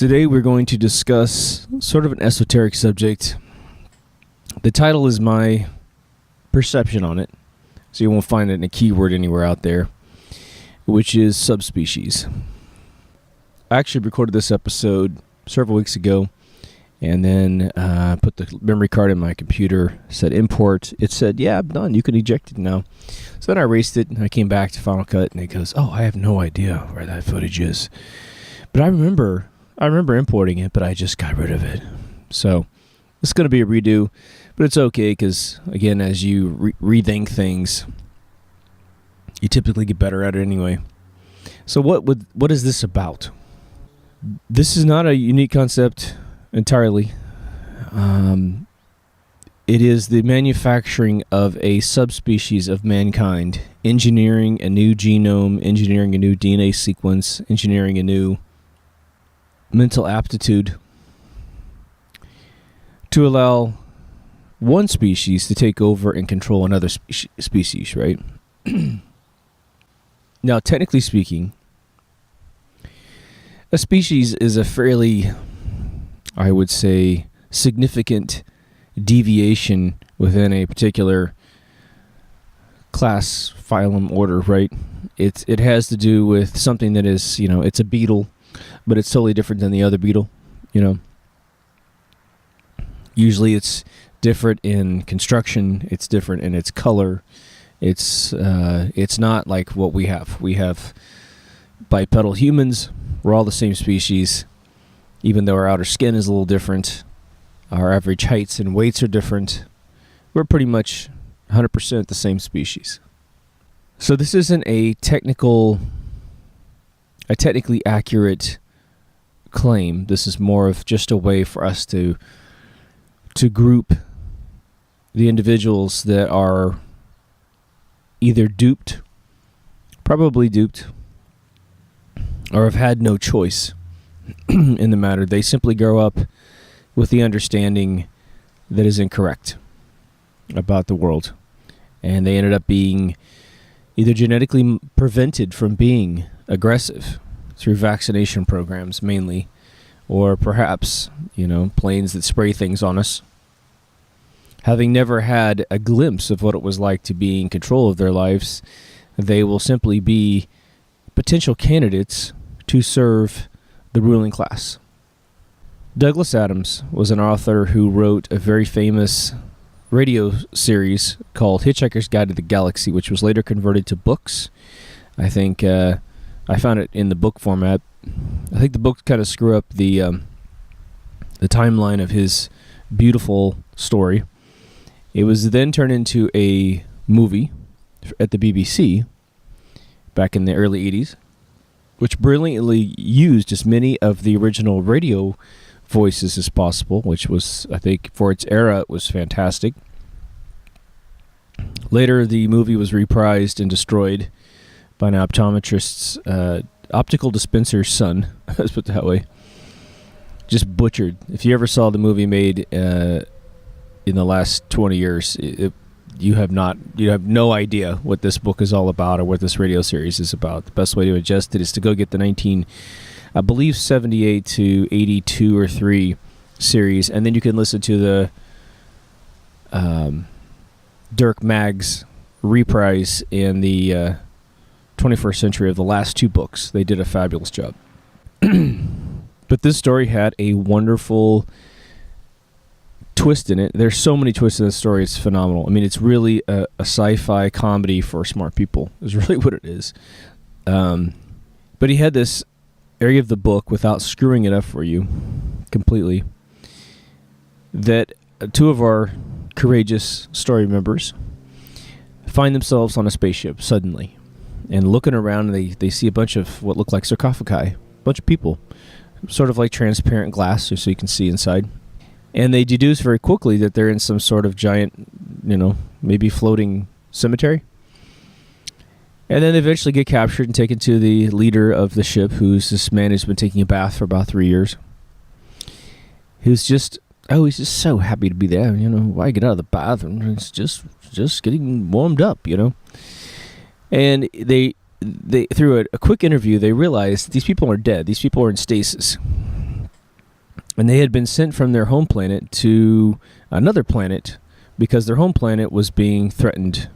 Today we're going to discuss sort of an esoteric subject. The title is my perception on it, so you won't find it in a keyword anywhere out there, which is subspecies. I actually recorded this episode several weeks ago, and then put the memory card in my computer, said import. It said, yeah, I'm done. You can eject it now. So then I erased it, and I came back to Final Cut, and it goes, oh, I have no idea where that footage is. But I remember importing it, but I just got rid of it. So it's going to be a redo, but it's okay because, again, as you rethink things, you typically get better at it anyway. So what is this about? This is not a unique concept entirely. It is the manufacturing of a subspecies of mankind, engineering a new genome, engineering a new DNA sequence, engineering a new mental aptitude to allow one species to take over and control another species, right? Now, technically speaking, a species is a fairly, I would say, significant deviation within a particular class, phylum, order, right? It has to do with something that is, it's a beetle, but it's totally different than the other beetle, Usually it's different in construction, it's different in its color. It's not like what we have. We have bipedal humans. We're all the same species, even though our outer skin is a little different. Our average heights and weights are different. We're pretty much 100% the same species. So this isn't a technically accurate claim. This is more of just a way for us to group the individuals that are either probably duped, or have had no choice in the matter. They simply grow up with the understanding that is incorrect about the world. And they ended up being either genetically prevented from being aggressive through vaccination programs mainly, or perhaps, planes that spray things on us. Having never had a glimpse of what it was like to be in control of their lives, they will simply be potential candidates to serve the ruling class. Douglas Adams was an author who wrote a very famous radio series called Hitchhiker's Guide to the Galaxy, which was later converted to books. I think I found it in the book format. I think the book kind of screw up the timeline of his beautiful story. It was then turned into a movie at the BBC back in the early 80s, which brilliantly used as many of the original radio voices as possible, which was, I think, for its era, it was fantastic. Later, the movie was reprised and destroyed by an optometrist's optical dispenser's son, let's put it that way. Just butchered. If you ever saw the movie made in the last 20 years, you have no idea what this book is all about or what this radio series is about. The best way to adjust it is to go get the 78 to 82 or 3 series, and then you can listen to the Dirk Maggs reprise in the 21st century of the last 2 books. They did a fabulous job. But this story had a wonderful twist in it. There's so many twists in this story, it's phenomenal. I mean, it's really a sci-fi comedy for smart people, is really what it is. But he had this area of the book, without screwing it up for you completely, that 2 of our courageous story members find themselves on a spaceship suddenly, and looking around, they see a bunch of what look like sarcophagi, a bunch of people, sort of like transparent glass so you can see inside. And they deduce very quickly that they're in some sort of giant, maybe floating cemetery. And then they eventually get captured and taken to the leader of the ship, who's this man who's been taking a bath for about 3 years. Who's just, he's just so happy to be there. Why get out of the bath? And it's just getting warmed up, And they through a quick interview, they realized these people are dead. These people are in stasis. And they had been sent from their home planet to another planet because their home planet was being threatened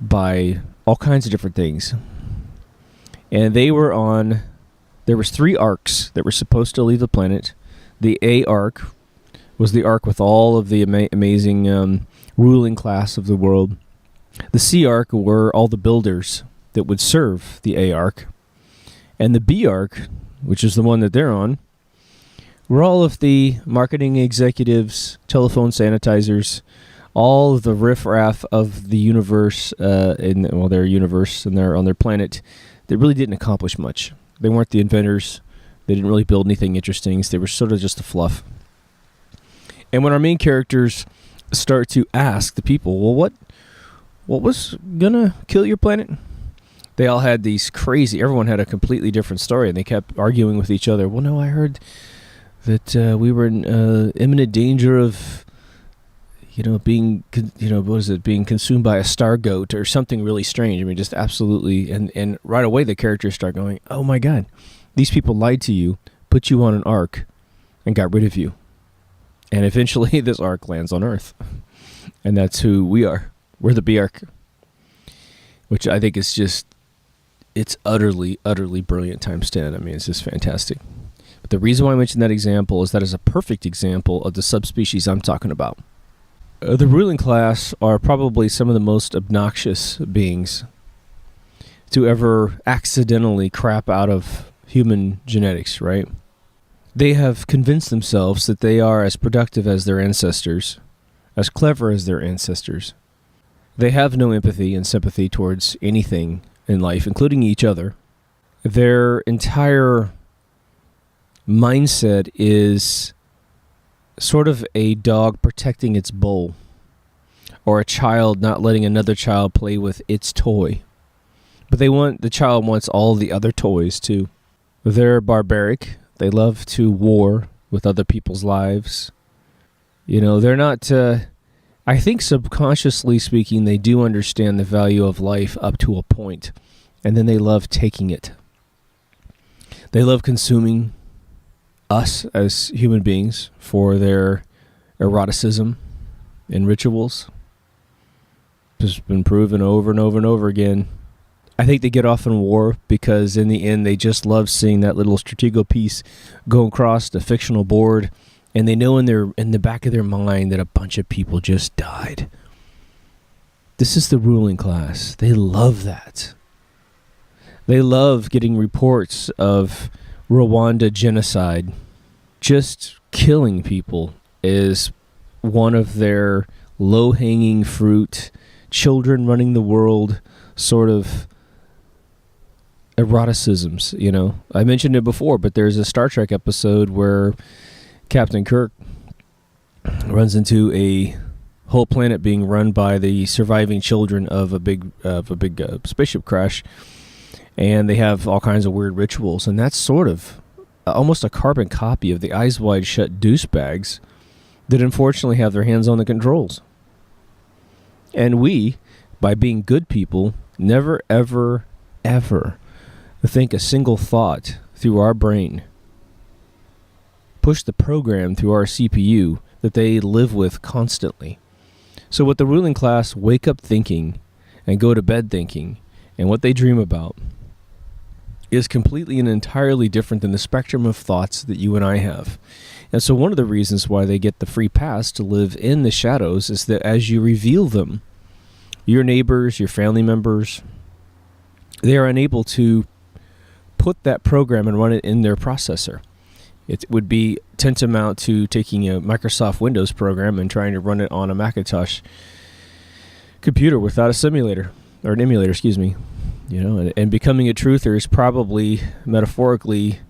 by all kinds of different things. And they were on... There was 3 arcs that were supposed to leave the planet. The A arc was the arc with all of the amazing ruling class of the world. The C arc were all the builders that would serve the A arc. And the B arc, which is the one that they're on, were all of the marketing executives, telephone sanitizers, all of the riffraff of the universe, their universe and on their planet, that really didn't accomplish much. They weren't the inventors. They didn't really build anything interesting. They were sort of just a fluff. And when our main characters start to ask the people, well, what was gonna kill your planet? They all had these crazy... Everyone had a completely different story, and they kept arguing with each other. Well, no, I heard that we were in imminent danger of, being consumed by a star goat or something really strange. I mean, just absolutely... And right away, the characters start going, oh my God, these people lied to you, put you on an ark, and got rid of you. And eventually, this ark lands on Earth. And that's who we are. We're the B arc. Which I think is just... It's utterly, utterly brilliant times 10. I mean, it's just fantastic. But the reason why I mentioned that example is that is a perfect example of the subspecies I'm talking about. The ruling class are probably some of the most obnoxious beings to ever accidentally crap out of human genetics, right? They have convinced themselves that they are as productive as their ancestors, as clever as their ancestors. They have no empathy and sympathy towards anything in life, including each other. Their entire mindset is sort of a dog protecting its bowl, or a child not letting another child play with its toy. But the child wants all the other toys too. They're barbaric. They love to war with other people's lives. They're not... I think subconsciously speaking, they do understand the value of life up to a point, and then they love taking it. They love consuming us as human beings for their eroticism and rituals. It's been proven over and over and over again. I think they get off in war because in the end they just love seeing that little stratego piece go across the fictional board. And they know in the back of their mind that a bunch of people just died. This is the ruling class. They love that. They love getting reports of Rwanda genocide. Just killing people is one of their low-hanging fruit, children running the world sort of eroticisms, I mentioned it before, but there's a Star Trek episode where Captain Kirk runs into a whole planet being run by the surviving children of a big spaceship crash, and they have all kinds of weird rituals, and that's sort of almost a carbon copy of the Eyes Wide Shut douchebags that unfortunately have their hands on the controls. And we, by being good people, never, ever, ever think a single thought through our brain, push the program through our CPU that they live with constantly. So what the ruling class wake up thinking and go to bed thinking and what they dream about is completely and entirely different than the spectrum of thoughts that you and I have. And so one of the reasons why they get the free pass to live in the shadows is that as you reveal them, your neighbors, your family members, they are unable to put that program and run it in their processor. It would be tantamount to taking a Microsoft Windows program and trying to run it on a Macintosh computer without a simulator, or an emulator, excuse me. And becoming a truther is probably, metaphorically,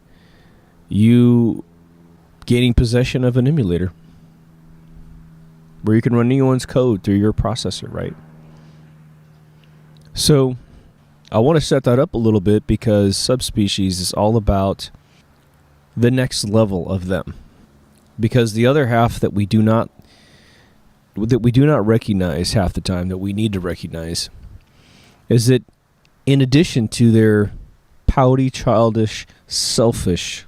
you gaining possession of an emulator where you can run anyone's code through your processor, right? So I want to set that up a little bit because Subspecies is all about the next level of them, because the other half that we do not recognize half the time, that we need to recognize, is that in addition to their pouty, childish, selfish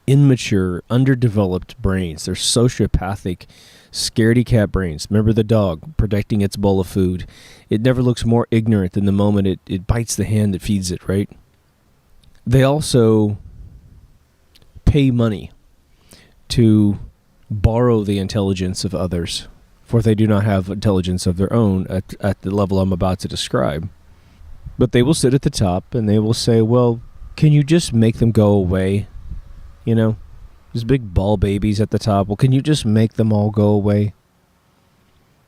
immature, underdeveloped brains. They're sociopathic, scaredy cat brains. Remember the dog protecting its bowl of food. It never looks more ignorant than the moment it bites the hand that feeds it, right? They also pay money to borrow the intelligence of others, for they do not have intelligence of their own at the level I'm about to describe. But they will sit at the top and they will say, well, can you just make them go away? You know, these big ball babies at the top. Well, can you just make them all go away?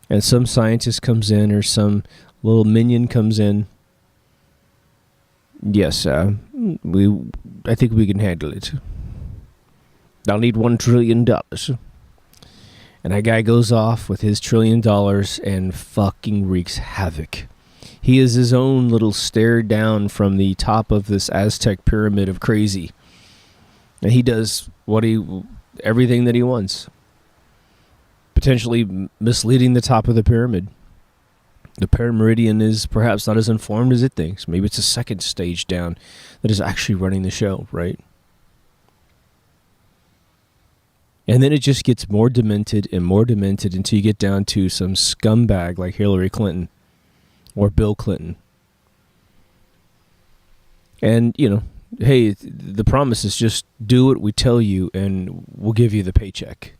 And some scientist comes in or some little minion comes in. Yes, I think we can handle it. I'll need $1 trillion. And that guy goes off with his $1 trillion and fucking wreaks havoc. He is his own little stare down from the top of this Aztec pyramid of crazy. And he does everything that he wants. Potentially misleading the top of the pyramid. The parameridian is perhaps not as informed as it thinks. Maybe it's a second stage down that is actually running the show, right? And then it just gets more demented until you get down to some scumbag like Hillary Clinton or Bill Clinton. And, you know, hey, the promise is just do what we tell you and we'll give you the paycheck.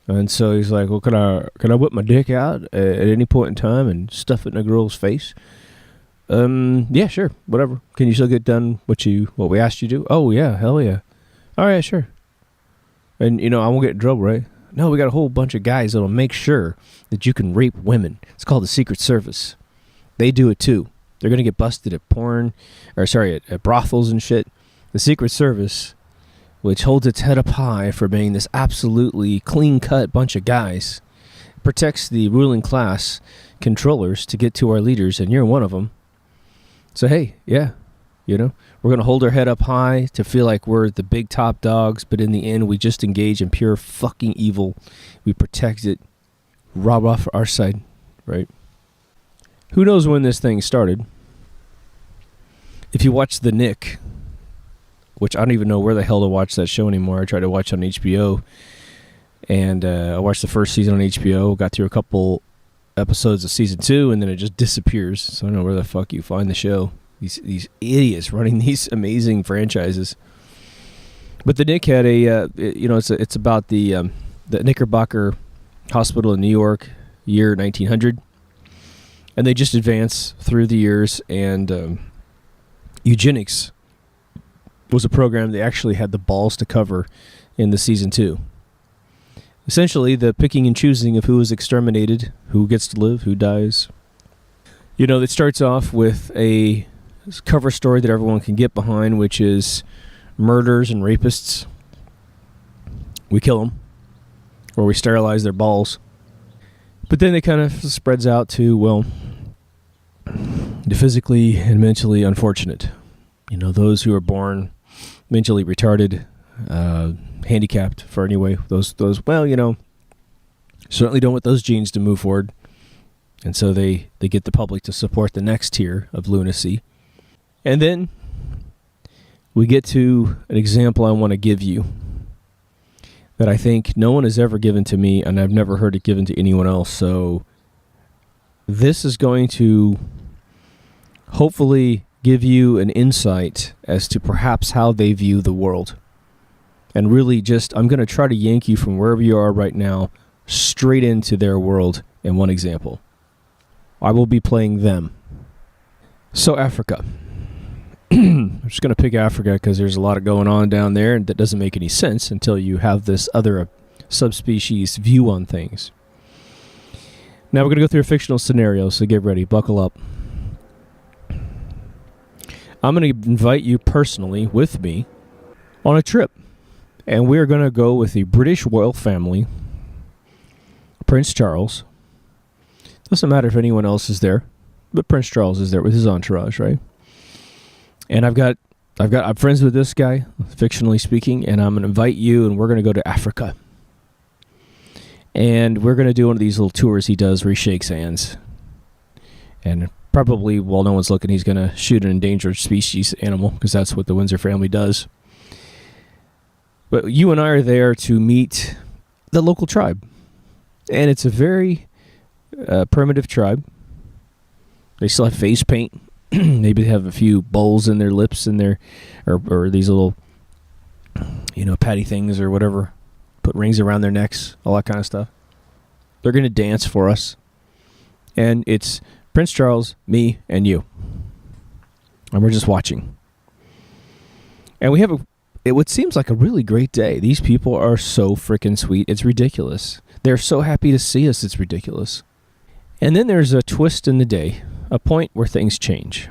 And so he's like, well, can I whip my dick out at any point in time and stuff it in a girl's face? Yeah, sure, whatever. Can you still get done what we asked you to do? Oh, yeah, hell yeah. All right, sure. And, you know, I won't get in trouble, right? No, we got a whole bunch of guys that'll make sure that you can rape women. It's called the Secret Service. They do it too. They're going to get busted at at brothels and shit. The Secret Service, which holds its head up high for being this absolutely clean-cut bunch of guys, protects the ruling class controllers to get to our leaders, and you're one of them. So, hey, yeah, you know, we're going to hold our head up high to feel like we're the big top dogs, but in the end, we just engage in pure fucking evil. We protect it, rob off our side, right? Who knows when this thing started? If you watch The Nick, which I don't even know where the hell to watch that show anymore. I tried to watch on HBO, and I watched the first season on HBO, got through a couple episodes of season 2, and then it just disappears. So I don't know where the fuck you find the show. These idiots running these amazing franchises. But the Nick had it's about the Knickerbocker Hospital in New York, year 1900, and they just advance through the years, and eugenics was a program they actually had the balls to cover in the season 2. Essentially, the picking and choosing of who is exterminated, who gets to live, who dies. You know, it starts off with a cover story that everyone can get behind, which is murderers and rapists. We kill them, or we sterilize their balls. But then it kind of spreads out to, well, the physically and mentally unfortunate. You know, those who are born mentally retarded, handicapped for anyway. Those, well, you know, certainly don't want those genes to move forward. And so they get the public to support the next tier of lunacy. And then we get to an example I want to give you that I think no one has ever given to me, and I've never heard it given to anyone else. So this is going to hopefully give you an insight as to perhaps how they view the world. And really just, I'm going to try to yank you from wherever you are right now straight into their world in one example. I will be playing them. So Africa. I'm just going to pick Africa because there's a lot of going on down there, and that doesn't make any sense until you have this other subspecies view on things. Now we're going to go through a fictional scenario, so get ready, buckle up. I'm going to invite you personally with me on a trip, and we're going to go with the British royal family, Prince Charles. Doesn't matter if anyone else is there, but Prince Charles is there with his entourage, right? And I'm friends with this guy, fictionally speaking, and I'm going to invite you, and we're going to go to Africa. And we're going to do one of these little tours he does where he shakes hands. And probably, while no one's looking, he's going to shoot an endangered species animal, because that's what the Windsor family does. But you and I are there to meet the local tribe. And it's a very primitive tribe. They still have face paint. Maybe they have a few bowls in their lips and their, or these little, patty things or whatever. Put rings around their necks, all that kind of stuff. They're going to dance for us. And it's Prince Charles, me, and you. And we're just watching. And we have what seems like a really great day. These people are so freaking sweet. It's ridiculous. They're so happy to see us. It's ridiculous. And then there's a twist in the day, a point where things change.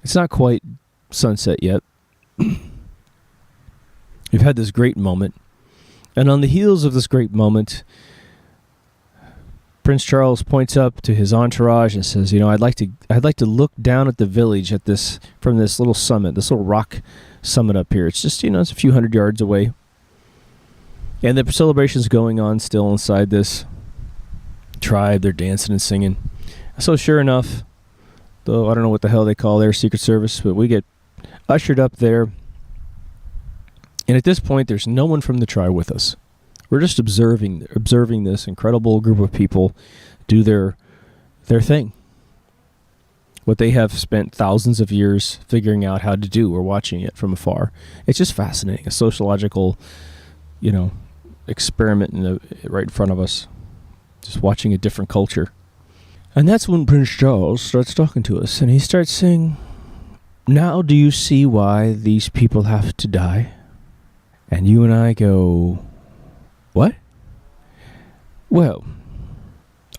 It's not quite sunset yet. We've had this great moment. And on the heels of this great moment, Prince Charles points up to his entourage and says, I'd like to look down at the village from this little summit, this little rock summit up here. It's just, it's a few hundred yards away. And the celebration's going on still inside this tribe. They're dancing and singing. So sure enough, though I don't know what the hell they call their Secret Service, but we get ushered up there. And at this point, there's no one from the tribe with us. We're just observing this incredible group of people do their thing. What they have spent thousands of years figuring out how to do. We're watching it from afar. It's just fascinating. A sociological, experiment right in front of us. Just watching a different culture. And that's when Prince Charles starts talking to us. And he starts saying, now do you see why these people have to die? And you and I go, what? Well,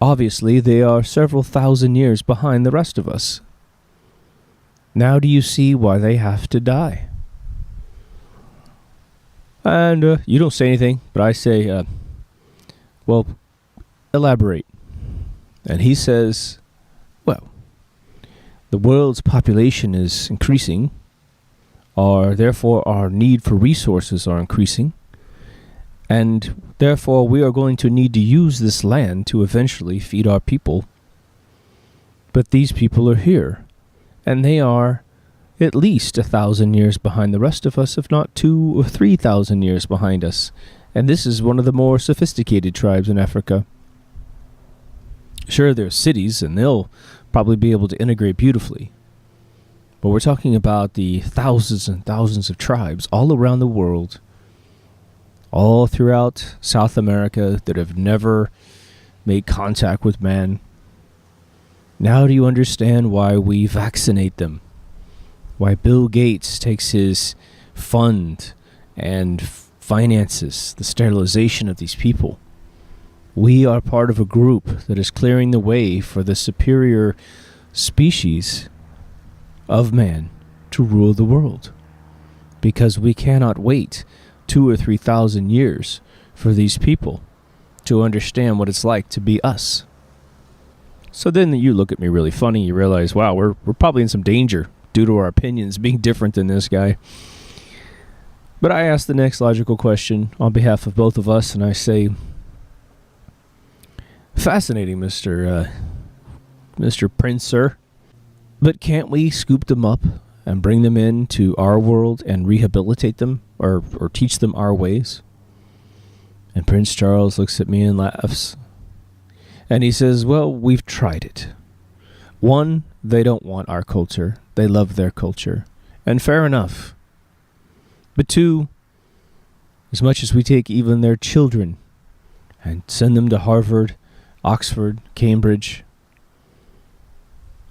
obviously they are several thousand years behind the rest of us. Now do you see why they have to die? And you don't say anything, but I say, well, elaborate. And he says, well, the world's population is increasing, therefore our need for resources are increasing, and therefore we are going to need to use this land to eventually feed our people. But these people are here, and they are at least 1,000 years behind the rest of us, if not 2,000 or 3,000 years behind us. And this is one of the more sophisticated tribes in Africa. Sure, there are cities, and they'll probably be able to integrate beautifully. But we're talking about the thousands and thousands of tribes all around the world, all throughout South America, that have never made contact with man. Now do you understand why we vaccinate them? Why Bill Gates takes his fund and finances the sterilization of these people? We are part of a group that is clearing the way for the superior species of man to rule the world. Because we cannot wait 2,000 or 3,000 years for these people to understand what it's like to be us. So then you look at me really funny. You realize, wow, we're probably in some danger due to our opinions being different than this guy. But I ask the next logical question on behalf of both of us, and I say, fascinating, Mr. Prince, sir. But can't we scoop them up and bring them into our world and rehabilitate them or teach them our ways? And Prince Charles looks at me and laughs. And he says, well, we've tried it. One, they don't want our culture. They love their culture. And fair enough. But two, as much as we take even their children and send them to Harvard, Oxford, Cambridge,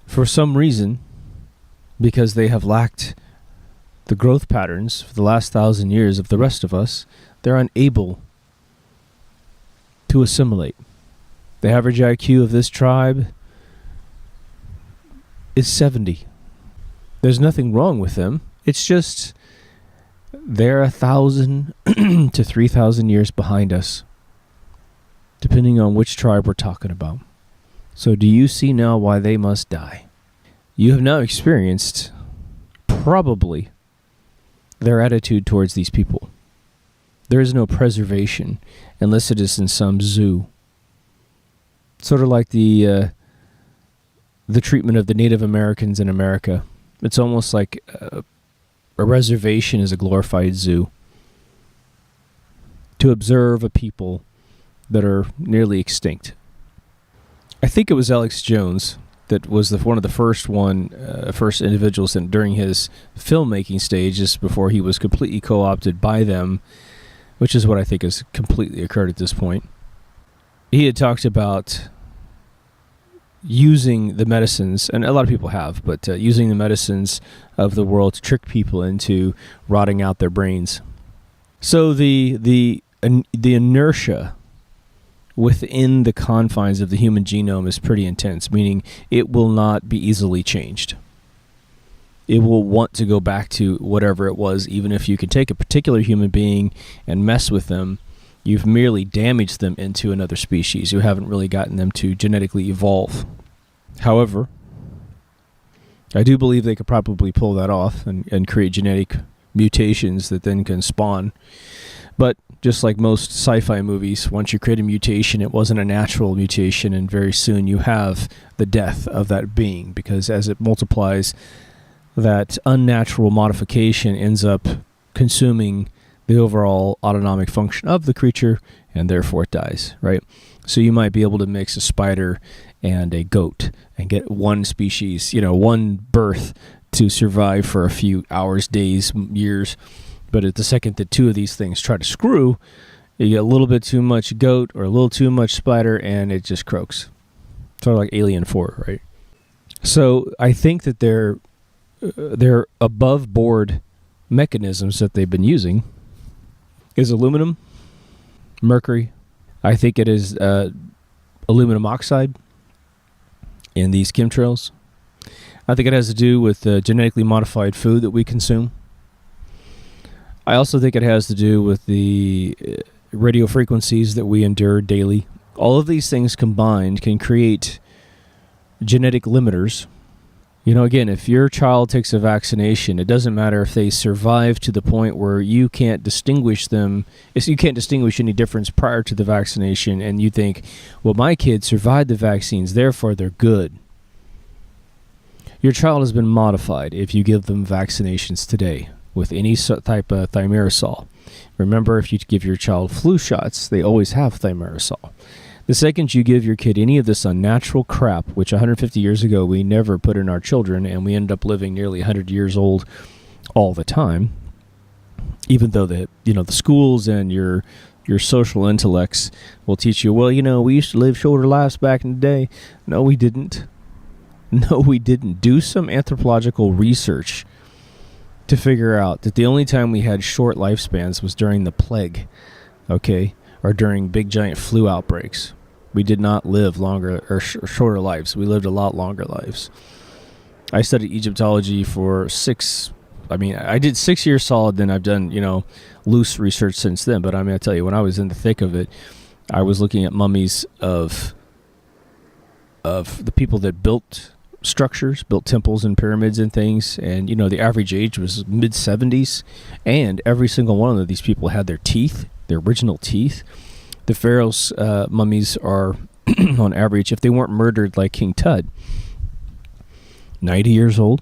for some reason, because they have lacked the growth patterns for the last 1,000 years of the rest of us, they're unable to assimilate. The average IQ of this tribe is 70. There's nothing wrong with them. It's just they're 1,000 to 3,000 years behind us, depending on which tribe we're talking about. So do you see now why they must die? You have now experienced probably their attitude towards these people. There is no preservation unless it is in some zoo. Sort of like the treatment of the Native Americans in America. It's almost like a reservation is a glorified zoo. to observe a people that are nearly extinct. I think it was Alex Jones that was one of the first individuals during his filmmaking stages before he was completely co-opted by them, which is what I think has completely occurred at this point. He had talked about using the medicines, and a lot of people have, but using the medicines of the world to trick people into rotting out their brains. So the inertia within the confines of the human genome is pretty intense, meaning it will not be easily changed. It will want to go back to whatever it was, even if you can take a particular human being and mess with them. You've merely damaged them into another species. You haven't really gotten them to genetically evolve. However, I do believe they could probably pull that off and create genetic mutations that then can spawn. But just like most sci-fi movies, once you create a mutation, it wasn't a natural mutation, and very soon you have the death of that being, because as it multiplies, that unnatural modification ends up consuming the overall autonomic function of the creature, and therefore it dies, right? So you might be able to mix a spider and a goat and get one species, one birth to survive for a few hours, days, years. But at the second that two of these things try to screw, you get a little bit too much goat or a little too much spider, and it just croaks. Sort of like Alien 4, right? So I think that they're above board mechanisms that they've been using is aluminum, mercury. I think it is aluminum oxide in these chemtrails. I think it has to do with the genetically modified food that we consume. I also think it has to do with the radio frequencies that we endure daily. All of these things combined can create genetic limiters. Again, if your child takes a vaccination, it doesn't matter if they survive to the point where you can't distinguish them. You can't distinguish any difference prior to the vaccination, and you think, well, my kid survived the vaccines, therefore they're good. Your child has been modified if you give them vaccinations today with any type of thimerosal. Remember, if you give your child flu shots, they always have thimerosal. The second you give your kid any of this unnatural crap, which 150 years ago we never put in our children, and we end up living nearly 100 years old all the time, even though the schools and your social intellects will teach you, well, we used to live shorter lives back in the day. No, we didn't. No, we didn't. Do some anthropological research to figure out that the only time we had short lifespans was during the plague, okay, or during big giant flu outbreaks. We did not live longer or shorter lives. We lived a lot longer lives. I studied Egyptology for I did 6 years solid, then I've done, loose research since then. But I tell you, when I was in the thick of it, I was looking at mummies of the people that built structures, built temples and pyramids and things, and the average age was mid-70s, and every single one of these people had their teeth, their original teeth. The pharaohs' mummies are on average, if they weren't murdered like King Tut, 90 years old.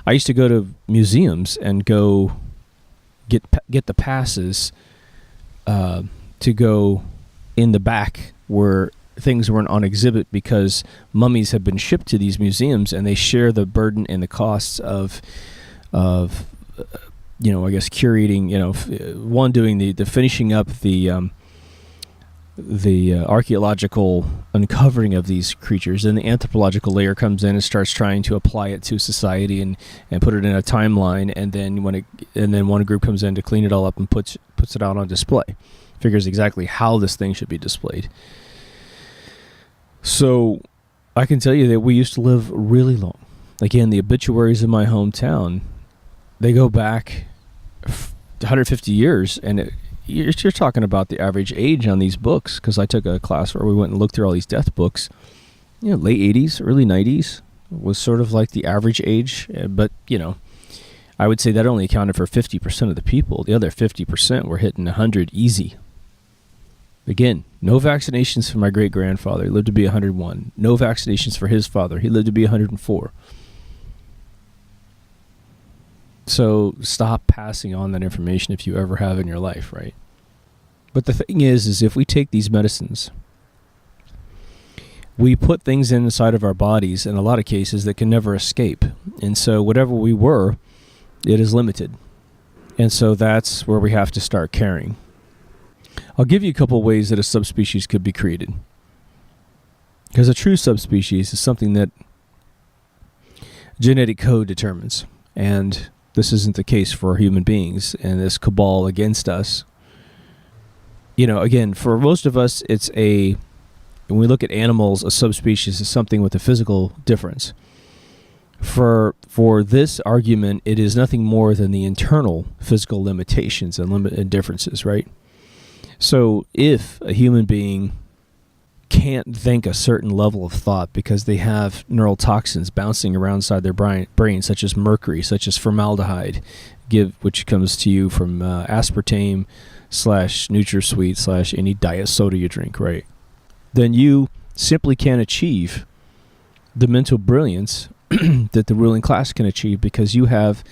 I used to go to museums and go get the passes to go in the back where things weren't on exhibit, because mummies have been shipped to these museums and they share the burden and the costs of I guess curating, one doing the finishing up the archaeological uncovering of these creatures, and the anthropological layer comes in and starts trying to apply it to society and put it in a timeline, and then one group comes in to clean it all up and puts it out on display, figures exactly how this thing should be displayed. So I can tell you that we used to live really long. Again, the obituaries in my hometown, they go back 150 years, and you're talking about the average age on these books, because I took a class where we went and looked through all these death books. Late 80s, early 90s was sort of like the average age, but I would say that only accounted for 50% of the people. The other 50% were hitting 100 easy. Again, no vaccinations for my great-grandfather. He lived to be 101. No vaccinations for his father. He lived to be 104. So stop passing on that information if you ever have in your life, right? But the thing is if we take these medicines, we put things inside of our bodies in a lot of cases that can never escape. And so whatever we were, it is limited. And so that's where we have to start caring. I'll give you a couple ways that a subspecies could be created. Because a true subspecies is something that genetic code determines. And this isn't the case for human beings and this cabal against us. Again, for most of us, when we look at animals, a subspecies is something with a physical difference. For this argument, it is nothing more than the internal physical limitations and differences, right? So if a human being can't think a certain level of thought because they have neural toxins bouncing around inside their brain, such as mercury, such as formaldehyde, which comes to you from aspartame / NutraSweet / any diet soda you drink, right? Then you simply can't achieve the mental brilliance that the ruling class can achieve because you have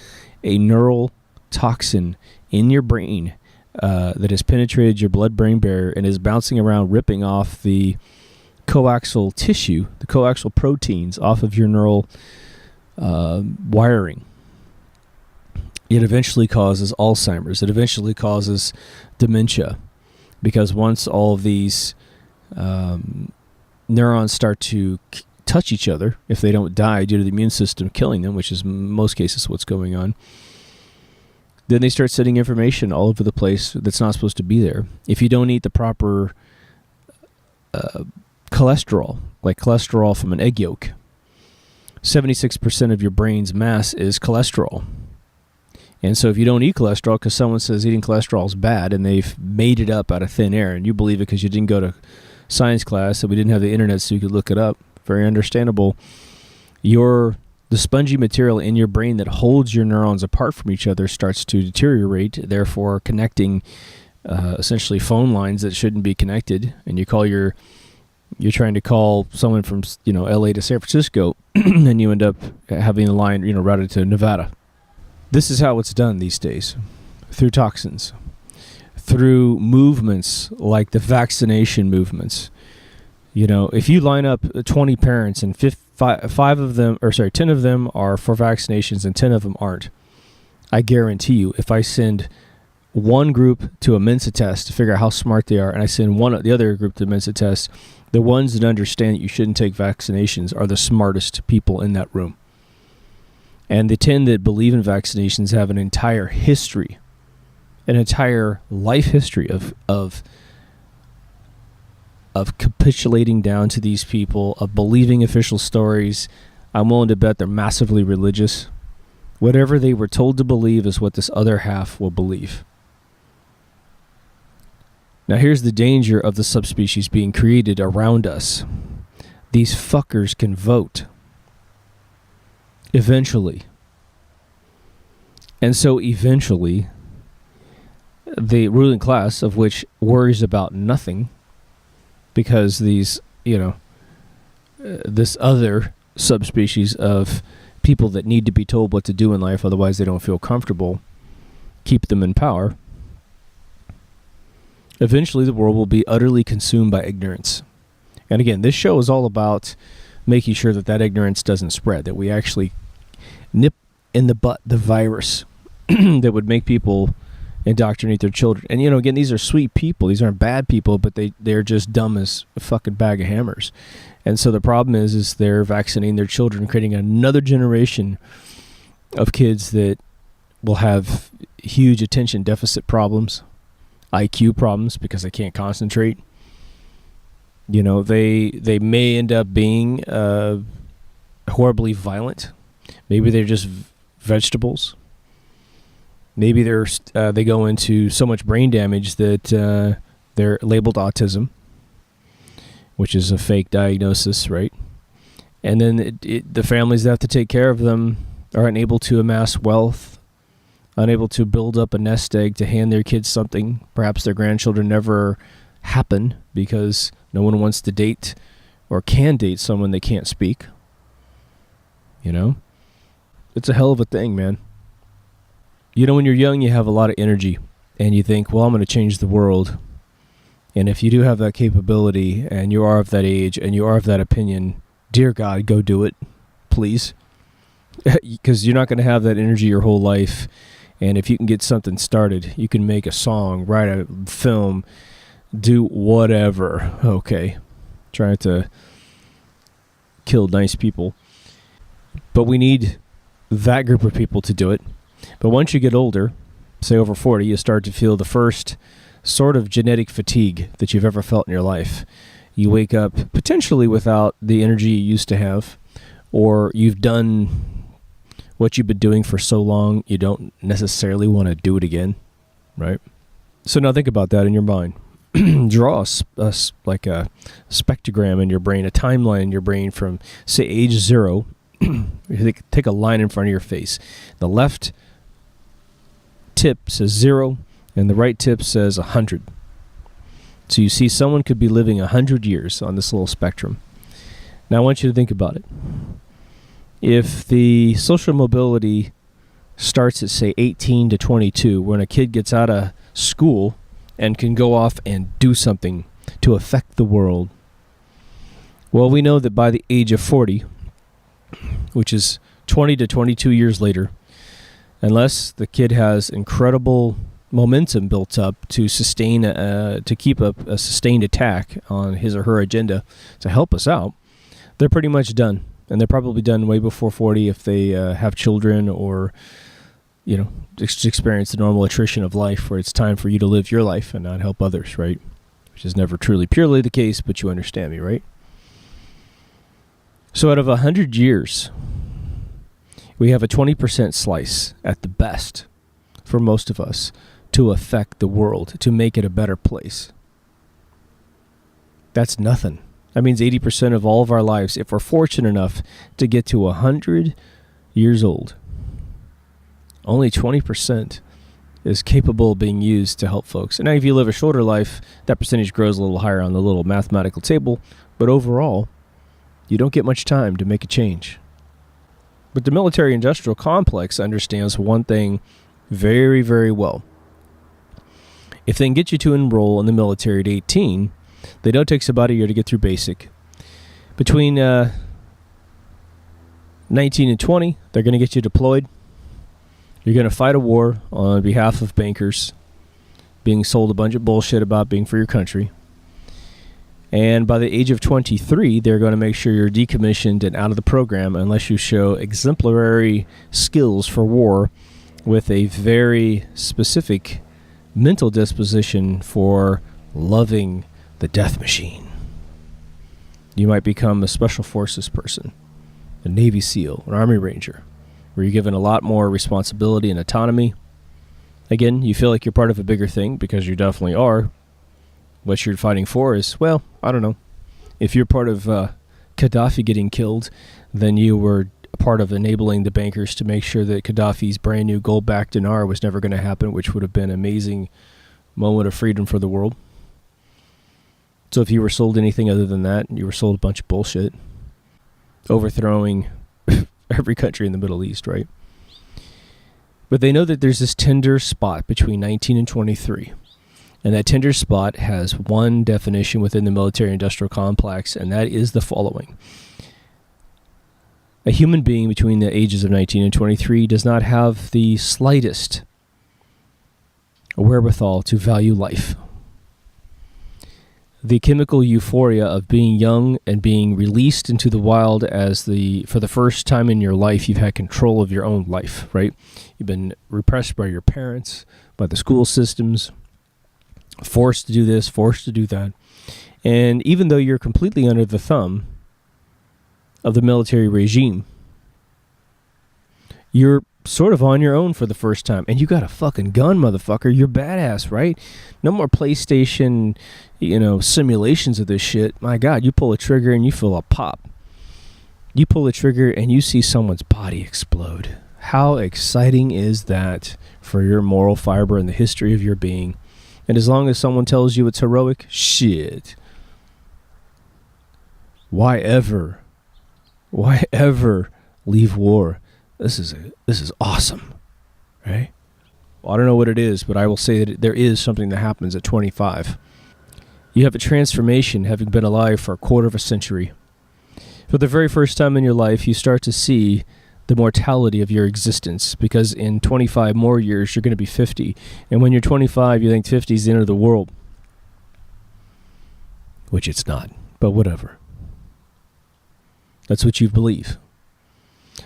a neural toxin in your brain that has penetrated your blood-brain barrier and is bouncing around, ripping off the coaxial tissue, the coaxial proteins off of your neural wiring. It eventually causes Alzheimer's. It eventually causes dementia because once all of these neurons start to touch each other, if they don't die due to the immune system killing them, which is in most cases what's going on, then they start sending information all over the place that's not supposed to be there. If you don't eat the proper cholesterol, like cholesterol from an egg yolk, 76% of your brain's mass is cholesterol. And so if you don't eat cholesterol because someone says eating cholesterol is bad and they've made it up out of thin air and you believe it because you didn't go to science class and we didn't have the internet so you could look it up, very understandable, the spongy material in your brain that holds your neurons apart from each other starts to deteriorate, therefore connecting essentially phone lines that shouldn't be connected. And you're trying to call someone from LA to San Francisco and you end up having a line routed to Nevada. This is how it's done these days, through toxins, through movements like the vaccination movements. If you line up 20 parents and 10 of them are for vaccinations and 10 of them aren't, I guarantee you, if I send one group to a Mensa test to figure out how smart they are, and I send the other group to a Mensa test, the ones that understand that you shouldn't take vaccinations are the smartest people in that room. And the 10 that believe in vaccinations have an entire history, an entire life history of capitulating down to these people, of believing official stories. I'm willing to bet they're massively religious. Whatever they were told to believe is what this other half will believe. Now here's the danger of the subspecies being created around us. These fuckers can vote. Eventually. And so eventually, the ruling class, of which worries about nothing, because this other subspecies of people that need to be told what to do in life, otherwise they don't feel comfortable, keep them in power. Eventually, the world will be utterly consumed by ignorance. And again, this show is all about making sure that ignorance doesn't spread, that we actually nip in the butt the virus that would make people indoctrinate their children. And again, these are sweet people. These aren't bad people, but they're just dumb as a fucking bag of hammers. And so the problem is they're vaccinating their children, creating another generation of kids that will have huge attention deficit problems, IQ problems because they can't concentrate. They may end up being horribly violent. Maybe they're just vegetables. Maybe they go into so much brain damage that they're labeled autism, which is a fake diagnosis, right? And then the families that have to take care of them are unable to amass wealth, unable to build up a nest egg to hand their kids something. Perhaps their grandchildren never happen because no one wants to date or can date someone they can't speak. It's a hell of a thing, man. When you're young, you have a lot of energy and you think, well, I'm going to change the world. And if you do have that capability and you are of that age and you are of that opinion, dear God, go do it, please. Because you're not going to have that energy your whole life. And if you can get something started, you can make a song, write a film, do whatever. Okay. Trying to kill nice people. But we need that group of people to do it. But once you get older, say over 40, you start to feel the first sort of genetic fatigue that you've ever felt in your life. You wake up potentially without the energy you used to have, or you've done what you've been doing for so long, you don't necessarily want to do it again, right? So now think about that in your mind. Draw like a spectrogram in your brain, a timeline in your brain from, say, age 0. Take a line in front of your face. The left tip says 0, and the right tip says 100. So you see someone could be living 100 years on this little spectrum. Now I want you to think about it. If the social mobility starts at, say, 18 to 22, when a kid gets out of school and can go off and do something to affect the world, well, we know that by the age of 40, which is 20 to 22 years later, unless the kid has incredible momentum built up to sustain, to keep up a sustained attack on his or her agenda to help us out, they're pretty much done. And they're probably done way before 40 if they have children or, experience the normal attrition of life where it's time for you to live your life and not help others, right? Which is never truly purely the case, but you understand me, right? So out of 100 years, we have a 20% slice at the best for most of us to affect the world, to make it a better place. That's nothing. That means 80% of all of our lives, if we're fortunate enough to get to 100 years old, only 20% is capable of being used to help folks. And now if you live a shorter life, that percentage grows a little higher on the little mathematical table. But overall, you don't get much time to make a change. But the military-industrial complex understands one thing very, very well. If they can get you to enroll in the military at 18, they know it takes about a year to get through basic. Between 19 and 20, they're going to get you deployed. You're going to fight a war on behalf of bankers, being sold a bunch of bullshit about being for your country. And by the age of 23, they're going to make sure you're decommissioned and out of the program unless you show exemplary skills for war with a very specific mental disposition for loving the death machine. You might become a special forces person, a Navy SEAL, an Army Ranger, where you're given a lot more responsibility and autonomy. Again, you feel like you're part of a bigger thing because you definitely are. What you're fighting for is, well, I don't know. If you're part of Gaddafi getting killed, then you were a part of enabling the bankers to make sure that Gaddafi's brand new gold-backed dinar was never going to happen, which would have been an amazing moment of freedom for the world. So if you were sold anything other than that, you were sold a bunch of bullshit, overthrowing every country in the Middle East, right? But they know that there's this tender spot between 19 and 23. And that tender spot has one definition within the military-industrial complex, and that is the following. A human being between the ages of 19 and 23 does not have the slightest wherewithal to value life. The chemical euphoria of being young and being released into the wild for the first time in your life, you've had control of your own life, right? You've been repressed by your parents, by the school systems, forced to do this, forced to do that. And even though you're completely under the thumb of the military regime, you're sort of on your own for the first time. And you got a fucking gun, motherfucker. You're badass, right? No more PlayStation, simulations of this shit. My God, you pull a trigger and you feel a pop. You pull a trigger and you see someone's body explode. How exciting is that for your moral fiber and the history of your being? And as long as someone tells you it's heroic, shit. Why ever leave war? This is awesome, right? Well, I don't know what it is, but I will say that there is something that happens at 25. You have a transformation having been alive for a quarter of a century. For the very first time in your life, you start to see the mortality of your existence, because in 25 more years, you're going to be 50. And when you're 25, you think 50 is the end of the world. Which it's not, but whatever. That's what you believe.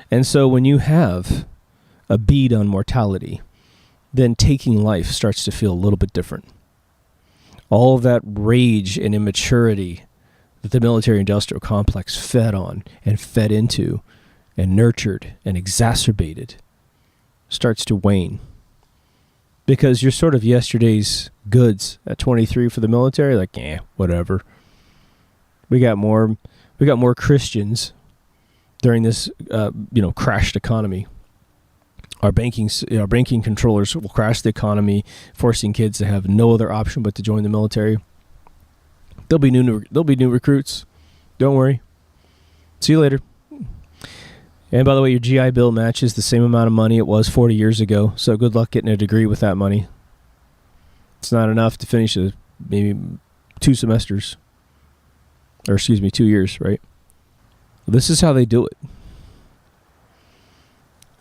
And so when you have a bead on mortality, then taking life starts to feel a little bit different. All of that rage and immaturity that the military-industrial complex fed on and fed into and nurtured and exacerbated starts to wane. Because you're sort of yesterday's goods at 23 for the military, like, whatever. We got more Christians during this crashed economy. Our banking controllers will crash the economy, forcing kids to have no other option but to join the military. There'll be new recruits. Don't worry. See you later. And by the way, your GI Bill matches the same amount of money it was 40 years ago. So good luck getting a degree with that money. It's not enough to finish maybe 2 semesters. Or 2 years, right? This is how they do it.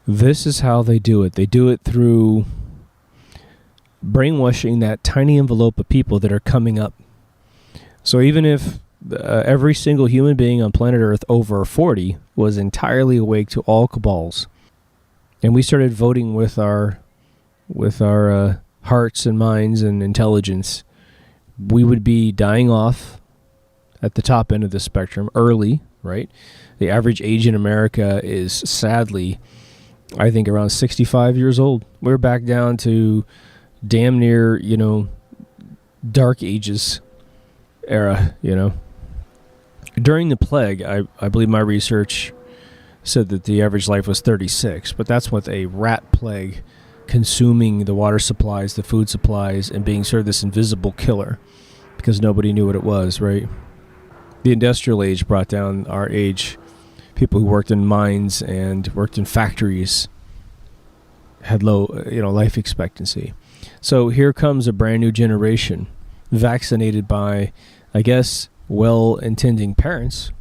This is how they do it. They do it through brainwashing that tiny envelope of people that are coming up. So even if every single human being on planet Earth over 40 was entirely awake to all cabals, and we started voting with our hearts and minds and intelligence, we would be dying off at the top end of the spectrum early, right? The average age in America is sadly, I think, around 65 years old. We're back down to damn near, dark ages era, During the plague, I believe my research said that the average life was 36, but that's with a rat plague consuming the water supplies, the food supplies, and being sort of this invisible killer because nobody knew what it was, right? The industrial age brought down our age. People who worked in mines and worked in factories had low, life expectancy. So here comes a brand new generation, vaccinated by, I guess, well-intending parents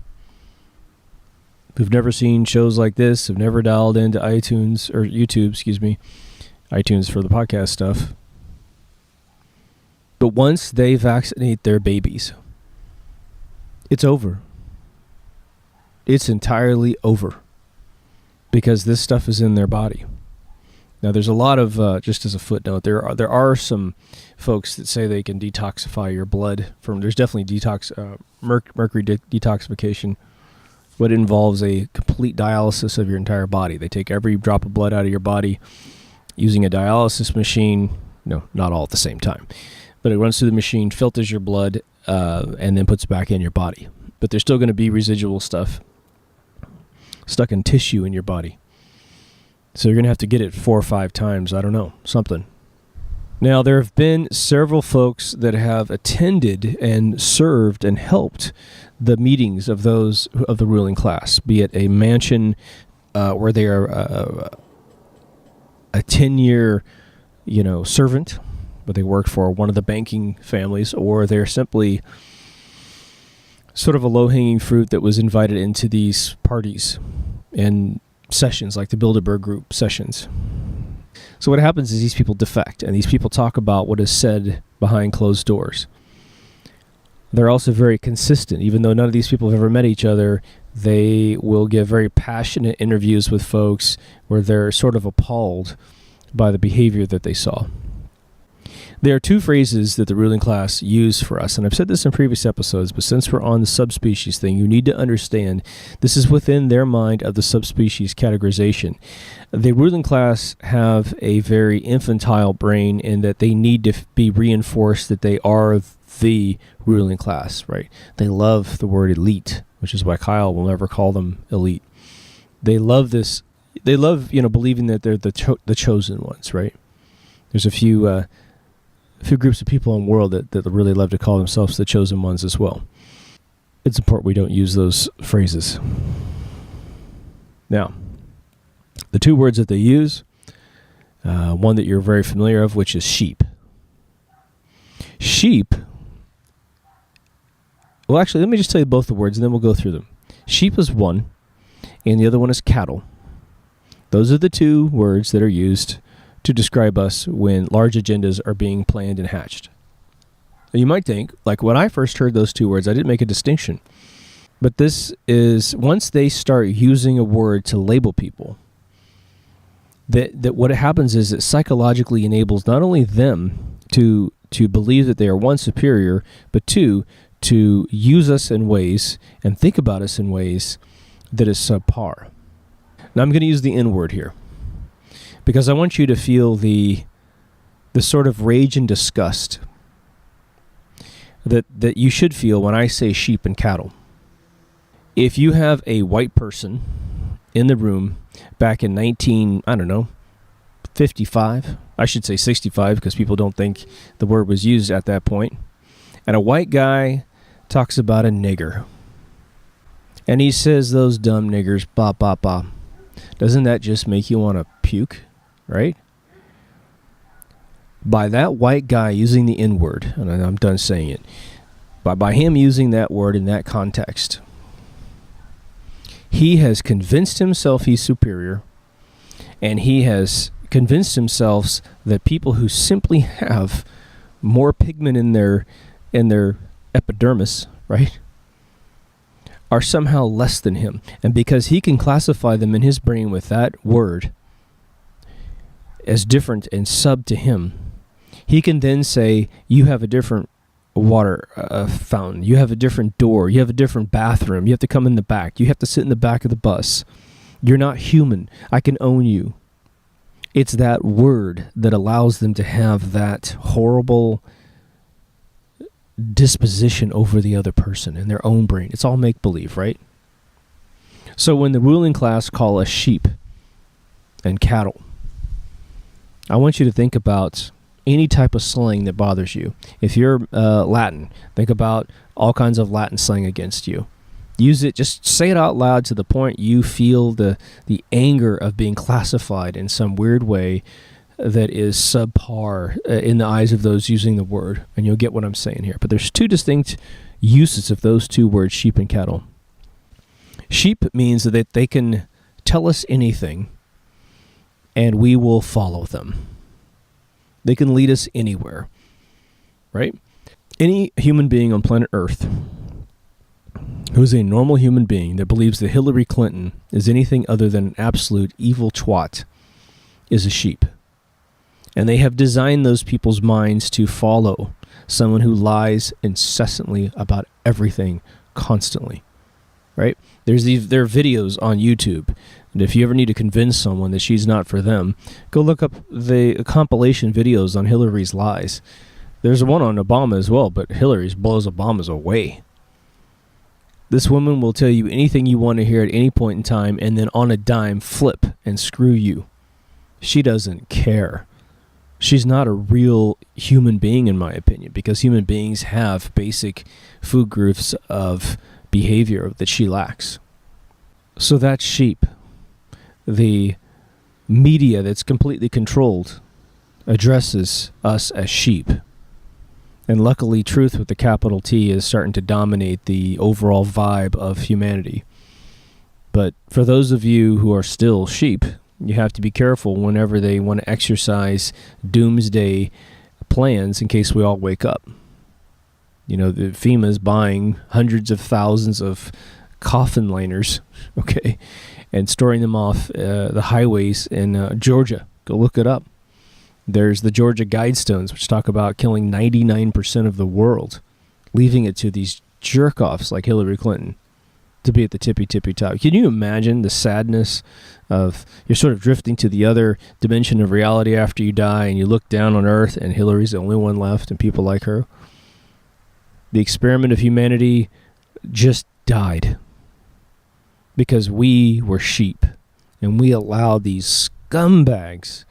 who've never seen shows like this, have never dialed into YouTube, iTunes for the podcast stuff. But once they vaccinate their babies, it's over. It's entirely over because this stuff is in their body. Now, there's a lot of, just as a footnote, there are some folks that say they can detoxify your blood from. There's definitely mercury detoxification, but it involves a complete dialysis of your entire body. They take every drop of blood out of your body using a dialysis machine. No, not all at the same time, but it runs through the machine, filters your blood, and then puts it back in your body. But there's still going to be residual stuff stuck in tissue in your body. So you're going to have to get it 4 or 5 times. I don't know, something. Now, there have been several folks that have attended and served and helped the meetings of those of the ruling class, be it a mansion where they are a 10-year, servant, but they worked for one of the banking families, or they're simply sort of a low-hanging fruit that was invited into these parties and sessions like the Bilderberg Group sessions. So what happens is these people defect, and these people talk about what is said behind closed doors. They're also very consistent. Even though none of these people have ever met each other, they will give very passionate interviews with folks where they're sort of appalled by the behavior that they saw. There are 2 phrases that the ruling class use for us, and I've said this in previous episodes, but since we're on the subspecies thing, you need to understand this is within their mind of the subspecies categorization. The ruling class have a very infantile brain in that they need to be reinforced that they are the ruling class, right? They love the word elite, which is why Kyle will never call them elite. They love this. They love, believing that they're the chosen ones, right? There's a few groups of people in the world that really love to call themselves the chosen ones as well. It's important we don't use those phrases. Now, the 2 words that they use, one that you're very familiar of, which is sheep. Sheep Well, actually, let me just tell you both the words, and then we'll go through them. Sheep is one, and the other one is cattle. Those are the two words that are used to describe us when large agendas are being planned and hatched. You might think, like when I first heard those two words, I didn't make a distinction. But this is, once they start using a word to label people, that what happens is it psychologically enables not only them to believe that they are, one, superior, but two, to use us in ways and think about us in ways that is subpar. Now I'm going to use the N word here because I want you to feel the sort of rage and disgust that you should feel when I say sheep and cattle. If you have a white person in the room back in 55, I should say 65 because people don't think the word was used at that point, and a white guy talks about a nigger, and he says those dumb niggers, blah, blah, blah. Doesn't that just make you want to puke, right? By that white guy using the N word, and I'm done saying it, by him using that word in that context, he has convinced himself he's superior, and he has convinced himself that people who simply have more pigment in their epidermis, right, are somehow less than him. And because he can classify them in his brain with that word as different and sub to him, he can then say, you have a different water fountain, you have a different door, you have a different bathroom, you have to come in the back, you have to sit in the back of the bus, you're not human, I can own you. It's that word that allows them to have that horrible disposition over the other person in their own brain. It's all make-believe, right? So when the ruling class call us sheep and cattle, I want you to think about any type of slang that bothers you. If you're Latin, think about all kinds of Latin slang against you. Use it, just say it out loud to the point you feel the anger of being classified in some weird way that is subpar in the eyes of those using the word, and you'll get what I'm saying here. But there's two distinct uses of those two words, sheep and cattle. Sheep means that they can tell us anything, and we will follow them. They can lead us anywhere, right? Any human being on planet Earth who's a normal human being that believes that Hillary Clinton is anything other than an absolute evil twat is a sheep. And they have designed those people's minds to follow someone who lies incessantly about everything constantly, right? There are videos on YouTube, and if you ever need to convince someone that she's not for them, go look up the compilation videos on Hillary's lies. There's one on Obama as well, but Hillary's blows Obama's away. This woman will tell you anything you want to hear at any point in time, and then on a dime flip and screw you. She doesn't care. She's not a real human being, in my opinion, because human beings have basic food groups of behavior that she lacks. So that's sheep. The media that's completely controlled addresses us as sheep. And luckily, truth with the capital T is starting to dominate the overall vibe of humanity. But for those of you who are still sheep, you have to be careful whenever they want to exercise doomsday plans in case we all wake up. You know, the FEMA's buying hundreds of thousands of coffin liners, okay, and storing them off the highways in Georgia. Go look it up. There's the Georgia Guidestones, which talk about killing 99% of the world, leaving it to these jerk-offs like Hillary Clinton to be at the tippy top. Can you imagine the sadness of you're sort of drifting to the other dimension of reality after you die, and you look down on Earth, and Hillary's the only one left, and people like her? The experiment of humanity just died because we were sheep, and we allowed these scumbags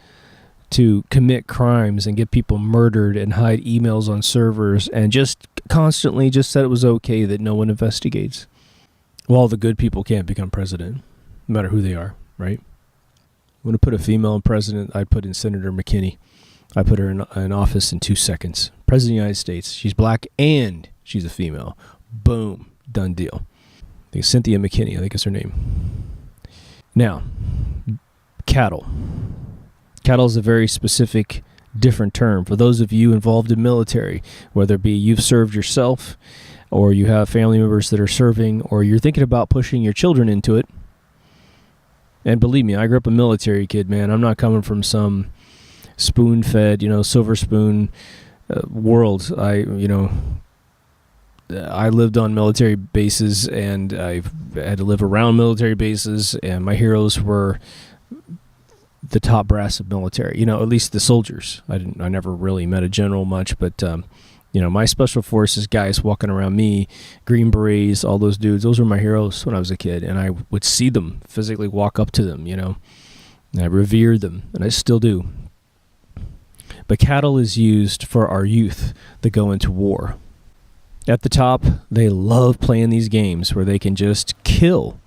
to commit crimes and get people murdered and hide emails on servers and just constantly just said it was okay that no one investigates. Well, the good people can't become president, no matter who they are, right? I'm going to put a female in president. I'd put in Senator McKinney. I put her in office in 2 seconds. President of the United States. She's black and she's a female. Boom. Done deal. I think Cynthia McKinney, I think is her name. Now, cattle. Cattle is a very specific, different term. For those of you involved in military, whether it be you've served yourself, or you have family members that are serving, or you're thinking about pushing your children into it. And believe me, I grew up a military kid, man. I'm not coming from some spoon-fed, silver spoon world. I lived on military bases, and I had to live around military bases, and my heroes were the top brass of military, at least the soldiers. I never really met a general much, but my special forces guys walking around me, Green Berets, all those dudes, those were my heroes when I was a kid, and I would see them, physically walk up to them, and I revered them, and I still do. But cattle is used for our youth that go into war. At the top, they love playing these games where they can just kill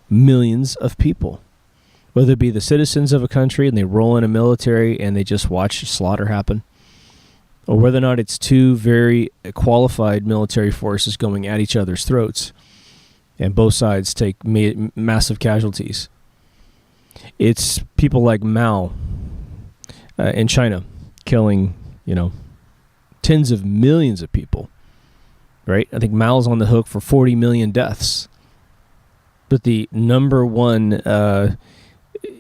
millions of people, whether it be the citizens of a country and they roll in a military and they just watch slaughter happen, or whether or not it's two very qualified military forces going at each other's throats and both sides take massive casualties. It's people like Mao in China killing, tens of millions of people. Right? I think Mao's on the hook for 40 million deaths. But the number one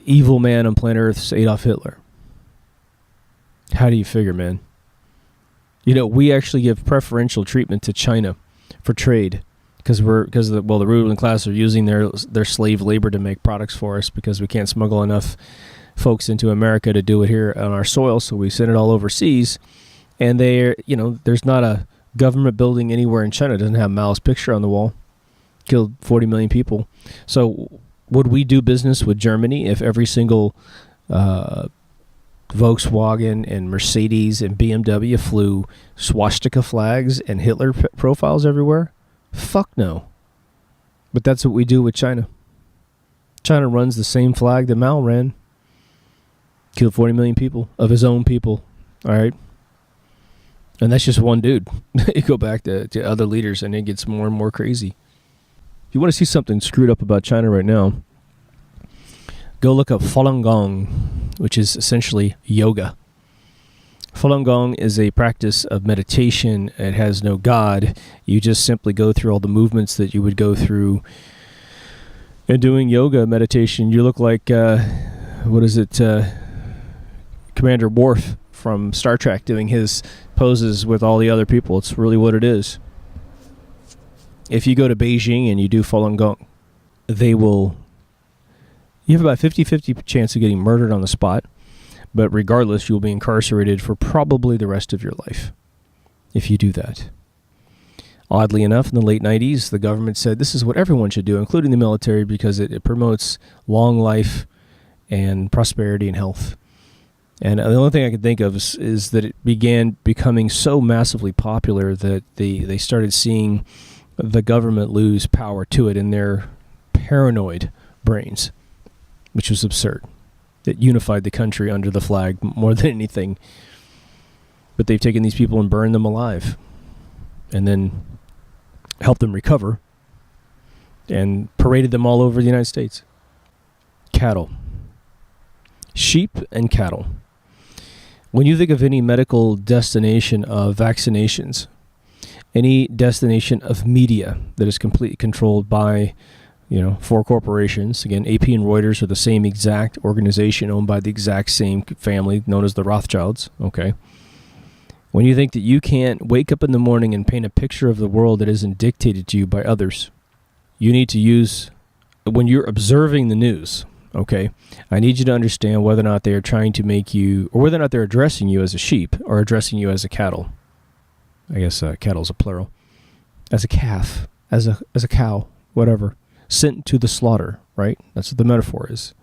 evil man on planet Earth is Adolf Hitler. How do you figure, man? We actually give preferential treatment to China for trade because the ruling class are using their slave labor to make products for us because we can't smuggle enough folks into America to do it here on our soil, so we send it all overseas. And there's not a government building anywhere in China that doesn't have Mao's picture on the wall. Killed 40 million people. So would we do business with Germany if every single Volkswagen and Mercedes and BMW flew swastika flags and Hitler profiles everywhere? Fuck no. But that's what we do with China. China runs the same flag that Mao ran. Killed 40 million people of his own people. All right. And that's just one dude. You go back to other leaders and it gets more and more crazy. If you want to see something screwed up about China right now, go look up Falun Gong, which is essentially yoga. Falun Gong is a practice of meditation. It has no God. You just simply go through all the movements that you would go through in doing yoga meditation. You look like, Commander Worf from Star Trek doing his poses with all the other people. It's really what it is. If you go to Beijing and you do Falun Gong, you have about 50-50 chance of getting murdered on the spot, but regardless, you'll be incarcerated for probably the rest of your life if you do that. Oddly enough, in the late 90s, the government said this is what everyone should do, including the military, because it promotes long life and prosperity and health. And the only thing I can think of is that it began becoming so massively popular that they started seeing the government lose power to it in their paranoid brains, which was absurd. It unified the country under the flag more than anything. But they've taken these people and burned them alive and then helped them recover and paraded them all over the United States. Cattle. Sheep and cattle. When you think of any medical destination of vaccinations, any destination of media that is completely controlled by, four corporations, again, AP and Reuters are the same exact organization owned by the exact same family known as the Rothschilds, okay? When you think that you can't wake up in the morning and paint a picture of the world that isn't dictated to you by others, you need to use, when you're observing the news, okay, I need you to understand whether or not they are trying to make you, or whether or not they're addressing you as a sheep or addressing you as a cattle. I guess cattle is a plural. As a calf, as a cow, whatever. Sent to the slaughter, right? That's what the metaphor is.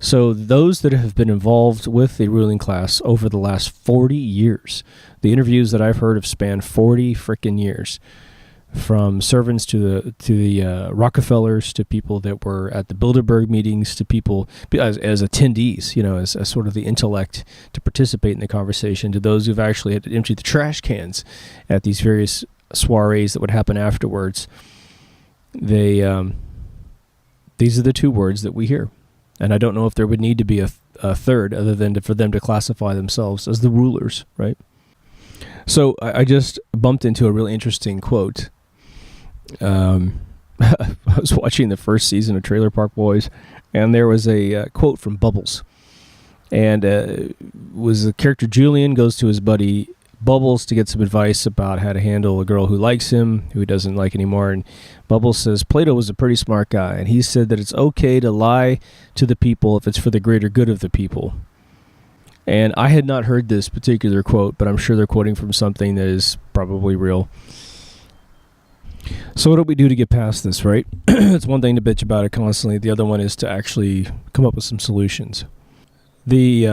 So those that have been involved with the ruling class over the last 40 years, the interviews that I've heard have spanned 40 frickin' years, from servants to the Rockefellers, to people that were at the Bilderberg meetings, to people as attendees, as sort of the intellect to participate in the conversation, to those who've actually had to empty the trash cans at these various soirees that would happen afterwards, these are the two words that we hear. And I don't know if there would need to be a third other than for them to classify themselves as the rulers, right? So I just bumped into a really interesting quote. I was watching the first season of Trailer Park Boys, and there was a quote from Bubbles. And was the character Julian goes to his buddy Bubbles to get some advice about how to handle a girl who likes him, who he doesn't like anymore. And Bubbles says, Plato was a pretty smart guy, and he said that it's okay to lie to the people if it's for the greater good of the people. And I had not heard this particular quote, but I'm sure they're quoting from something that is probably real. So what do we do to get past this, right? It's one thing to bitch about it constantly. The other one is to actually come up with some solutions. The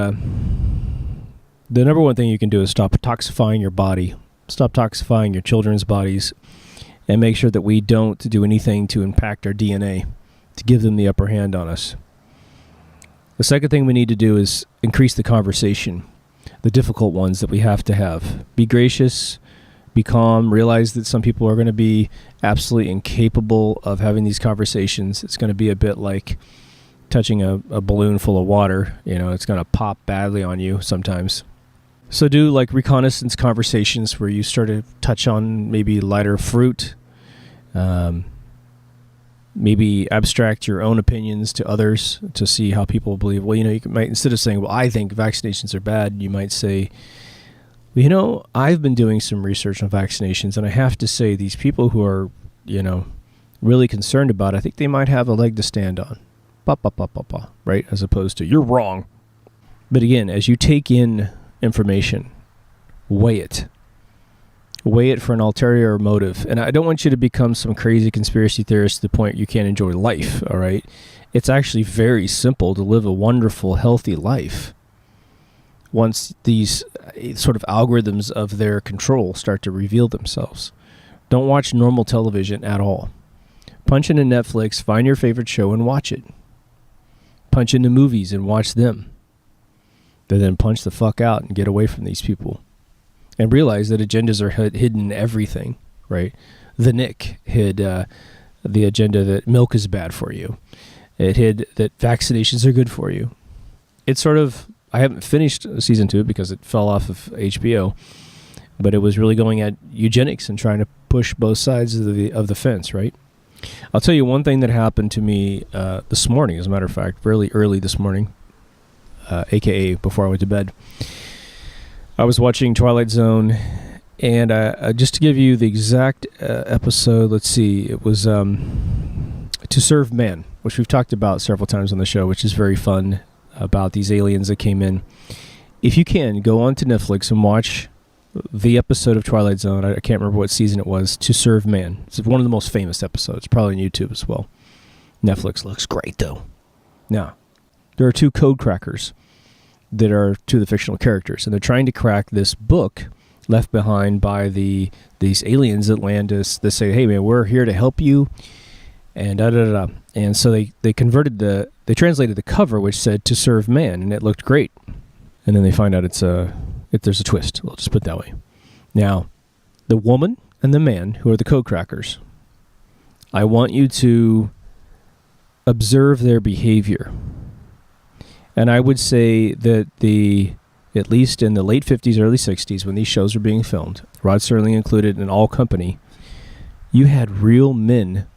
number one thing you can do is stop toxifying your body, stop toxifying your children's bodies, and make sure that we don't do anything to impact our DNA, to give them the upper hand on us. The second thing we need to do is increase the conversation, the difficult ones that we have to have. Be gracious, be calm, realize that some people are going to be absolutely incapable of having these conversations. It's going to be a bit like touching a balloon full of water. It's going to pop badly on you sometimes. So do like reconnaissance conversations where you start to touch on maybe lighter fruit, maybe abstract your own opinions to others to see how people believe. Well, you might, instead of saying, well, I think vaccinations are bad, you might say, well, I've been doing some research on vaccinations, and I have to say these people who are, really concerned about it, I think they might have a leg to stand on. Right? As opposed to, you're wrong. But again, as you take in information, weigh it for an ulterior motive. And I don't want you to become some crazy conspiracy theorist to the point you can't enjoy life, all right? It's actually very simple to live a wonderful, healthy life once these sort of algorithms of their control start to reveal themselves. Don't watch normal television at all. Punch into Netflix, find your favorite show and watch it. Punch into movies and watch them. Then punch the fuck out and get away from these people. And realize that agendas are hidden in everything, right? The Nick hid the agenda that milk is bad for you. It hid that vaccinations are good for you. It's sort of, I haven't finished season 2 because it fell off of HBO, but it was really going at eugenics and trying to push both sides of the fence, right? I'll tell you one thing that happened to me this morning, as a matter of fact, really early this morning, aka before I went to bed. I was watching Twilight Zone, and just to give you the exact episode, let's see, it was To Serve Man, which we've talked about several times on the show, which is very fun, about these aliens that came in. If you can, go on to Netflix and watch the episode of Twilight Zone. I can't remember what season it was, To Serve Man. It's one of the most famous episodes, probably on YouTube as well. Netflix looks great, though. Now, there are 2 code crackers that are 2 of the fictional characters, and they're trying to crack this book left behind by these aliens that land us. They say, hey man, we're here to help you, and da-da-da-da. And so they translated the cover, which said To Serve Man, and it looked great. And then they find out there's a twist. We'll just put it that way. Now, the woman and the man, who are the code crackers, I want you to observe their behavior. And I would say that at least in the late 50s, early 60s, when these shows were being filmed, Rod Serling included in all company, you had real men,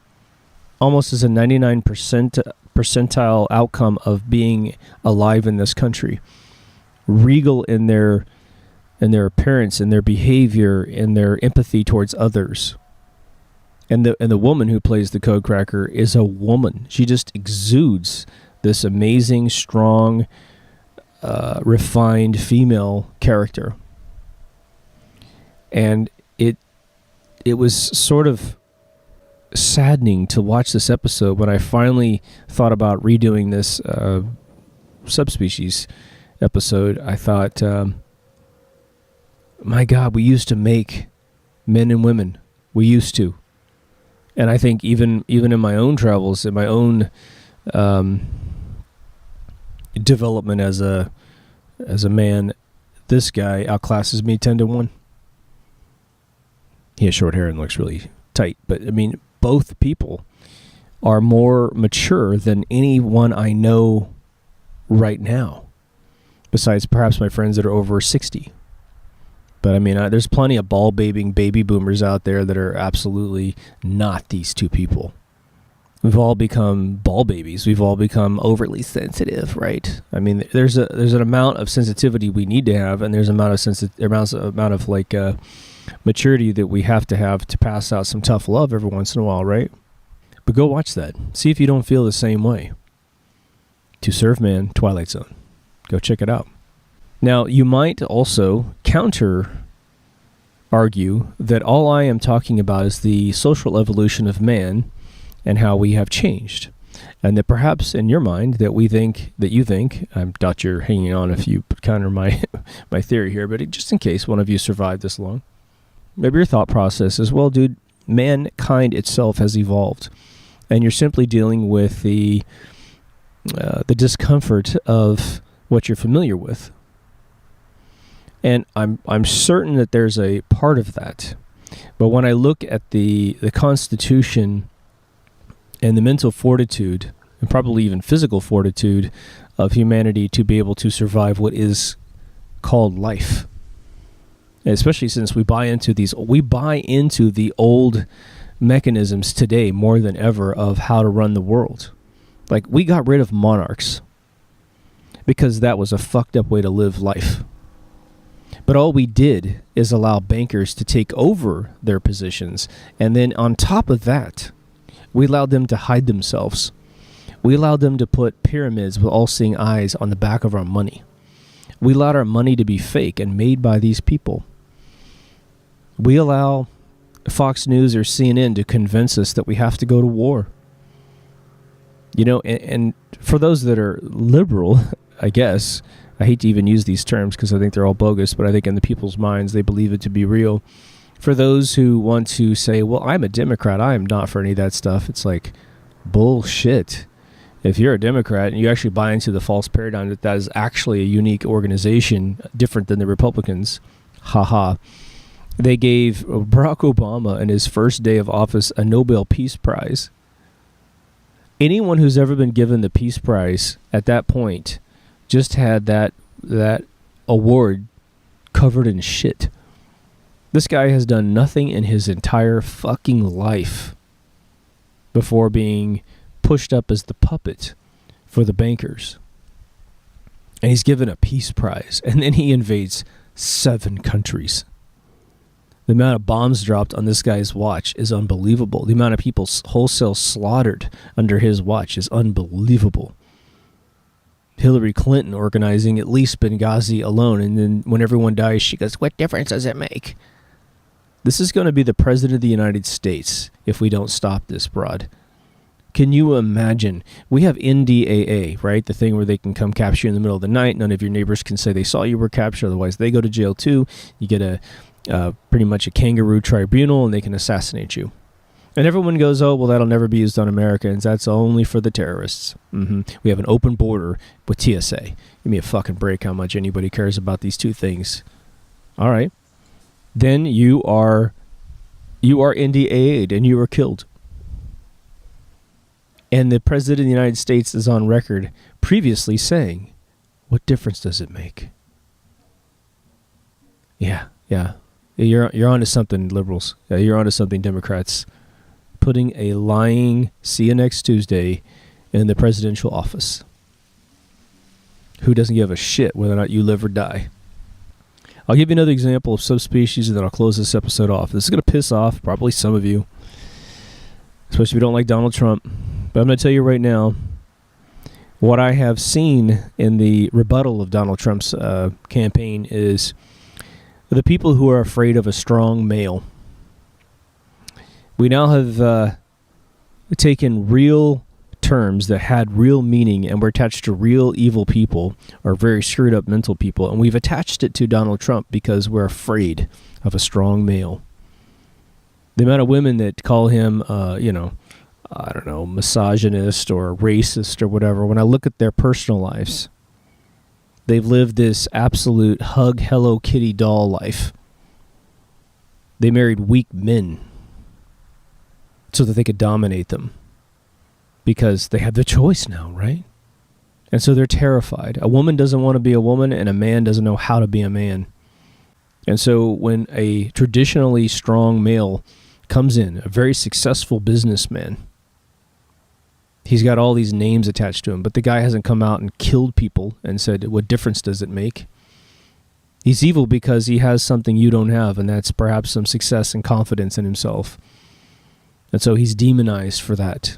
almost as a 99 percentile outcome of being alive in this country. Regal in their appearance, in their behavior, in their empathy towards others. And the woman who plays the code cracker is a woman. She just exudes this amazing, strong, refined female character. And it was sort of saddening to watch this episode when I finally thought about redoing this Subspecies episode. I thought, my God, we used to make men and women. We used to. And I think even in my own travels, in my own development as a man, this guy outclasses me 10-1. He has short hair and looks really tight. But, I mean, both people are more mature than anyone I know right now, besides perhaps my friends that are over 60. But, I mean, there's plenty of ball-babying baby boomers out there that are absolutely not these two people. We've all become ball babies. We've all become overly sensitive, right? I mean, there's an amount of sensitivity we need to have, and there's an amount of maturity that we have to pass out some tough love every once in a while, right? But go watch that. See if you don't feel the same way. To Serve Man, Twilight Zone. Go check it out. Now, you might also argue that all I am talking about is the social evolution of man and how we have changed. And that perhaps in your mind you think, I doubt you're hanging on if you counter my theory here, but just in case one of you survived this long, maybe your thought process is, well, dude, mankind itself has evolved, and you're simply dealing with the discomfort of what you're familiar with. And I'm certain that there's a part of that. But when I look at the Constitution and the mental fortitude, and probably even physical fortitude of humanity to be able to survive what is called life, and especially since we buy into the old mechanisms today more than ever of how to run the world. Like, we got rid of monarchs because that was a fucked up way to live life. But all we did is allow bankers to take over their positions, and then on top of that, we allowed them to hide themselves. We allowed them to put pyramids with all-seeing eyes on the back of our money. We allowed our money to be fake and made by these people. We allow Fox News or CNN to convince us that we have to go to war. You know, and for those that are liberal, I guess, I hate to even use these terms because I think they're all bogus, but I think in the people's minds they believe it to be real. For those who want to say, well, I'm a Democrat, I am not for any of that stuff, it's like, bullshit. If you're a Democrat and you actually buy into the false paradigm that is actually a unique organization, different than the Republicans, haha. They gave Barack Obama in his first day of office a Nobel Peace Prize. Anyone who's ever been given the Peace Prize at that point just had that award covered in shit. This guy has done nothing in his entire fucking life before being pushed up as the puppet for the bankers. And he's given a peace prize. And then he invades 7 countries. The amount of bombs dropped on this guy's watch is unbelievable. The amount of people wholesale slaughtered under his watch is unbelievable. Hillary Clinton organizing at least Benghazi alone, and then when everyone dies, she goes, what difference does it make? This is going to be the President of the United States if we don't stop this, broad. Can you imagine? We have NDAA, right? The thing where they can come capture you in the middle of the night. None of your neighbors can say they saw you were captured. Otherwise, they go to jail too. You get pretty much a kangaroo tribunal, and they can assassinate you. And everyone goes, oh, well, that'll never be used on Americans. That's only for the terrorists. We have an open border with TSA. Give me a fucking break how much anybody cares about these two things. All right. Then you are NDAA'd and you are killed. And the President of the United States is on record previously saying, what difference does it make? Yeah. You're onto something, liberals. Yeah, you're onto something, Democrats. Putting a lying see you next Tuesday in the presidential office. Who doesn't give a shit whether or not you live or die? I'll give you another example of subspecies, and then I'll close this episode off. This is going to piss off probably some of you, especially if you don't like Donald Trump. But I'm going to tell you right now, what I have seen in the rebuttal of Donald Trump's campaign is the people who are afraid of a strong male. We now have taken real terms that had real meaning and were attached to real evil people or very screwed up mental people, and we've attached it to Donald Trump because we're afraid of a strong male. The amount of women that call him, I don't know, misogynist or racist or whatever, when I look at their personal lives, they've lived this absolute hug Hello Kitty doll life. They married weak men so that they could dominate them because they have the choice now, right? And so they're terrified. A woman doesn't want to be a woman, and a man doesn't know how to be a man. And so when a traditionally strong male comes in, a very successful businessman, he's got all these names attached to him, but the guy hasn't come out and killed people and said, what difference does it make? He's evil because he has something you don't have, and that's perhaps some success and confidence in himself. And so he's demonized for that.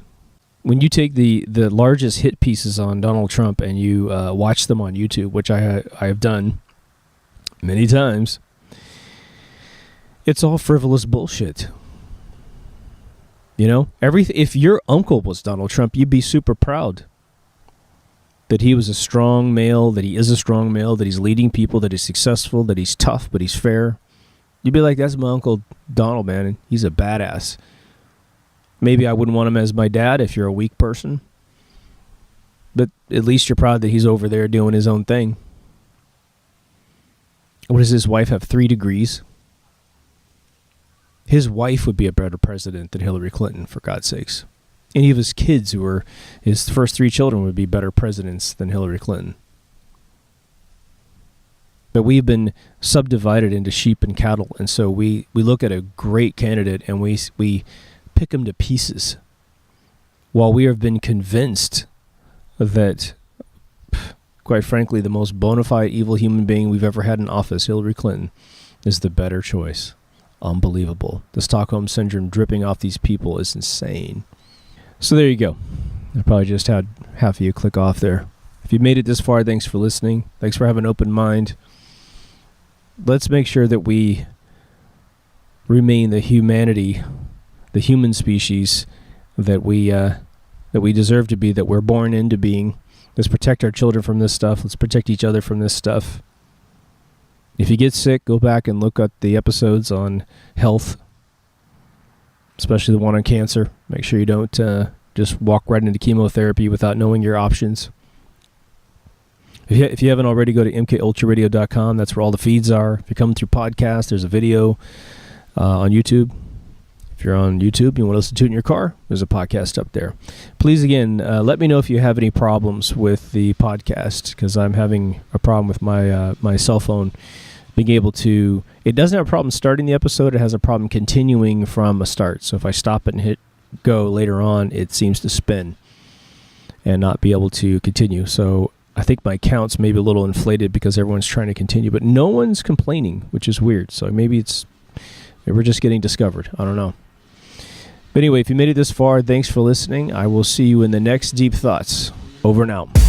When you take the largest hit pieces on Donald Trump and you watch them on YouTube, which I have done many times, it's all frivolous bullshit. You know, if your uncle was Donald Trump, you'd be super proud that he was a strong male, that he is a strong male, that he's leading people, that he's successful, that he's tough, but he's fair. You'd be like, that's my Uncle Donald, man, and he's a badass. Maybe I wouldn't want him as my dad if you're a weak person, but at least you're proud that he's over there doing his own thing. What does his wife have? 3 degrees? His wife would be a better president than Hillary Clinton, for God's sakes. Any of his kids who were his first 3 children would be better presidents than Hillary Clinton. But we've been subdivided into sheep and cattle, and so we look at a great candidate and we pick him to pieces, while we have been convinced that, quite frankly, the most bona fide evil human being we've ever had in office, Hillary Clinton, is the better choice. Unbelievable. The Stockholm Syndrome dripping off these people is insane. So there you go. I probably just had half of you click off there. If you made it this far, thanks for listening. Thanks for having an open mind. Let's make sure that we remain the humanity, the human species that we deserve to be, that we're born into being. Let's protect our children from this stuff. Let's protect each other from this stuff. If you get sick, go back and look at the episodes on health, especially the one on cancer. Make sure you don't just walk right into chemotherapy without knowing your options. If you haven't already, go to mkultraradio.com. That's where all the feeds are. If you're coming through podcast, there's a video on YouTube. If you're on YouTube, you want to listen to it in your car, there's a podcast up there. Please, again, let me know if you have any problems with the podcast, because I'm having a problem with my cell phone being able to... It doesn't have a problem starting the episode. It has a problem continuing from a start. So if I stop it and hit go later on, it seems to spin and not be able to continue. So I think my count's maybe a little inflated because everyone's trying to continue, but no one's complaining, which is weird. So maybe we're just getting discovered. I don't know. But anyway, if you made it this far, thanks for listening. I will see you in the next Deep Thoughts. Over and out.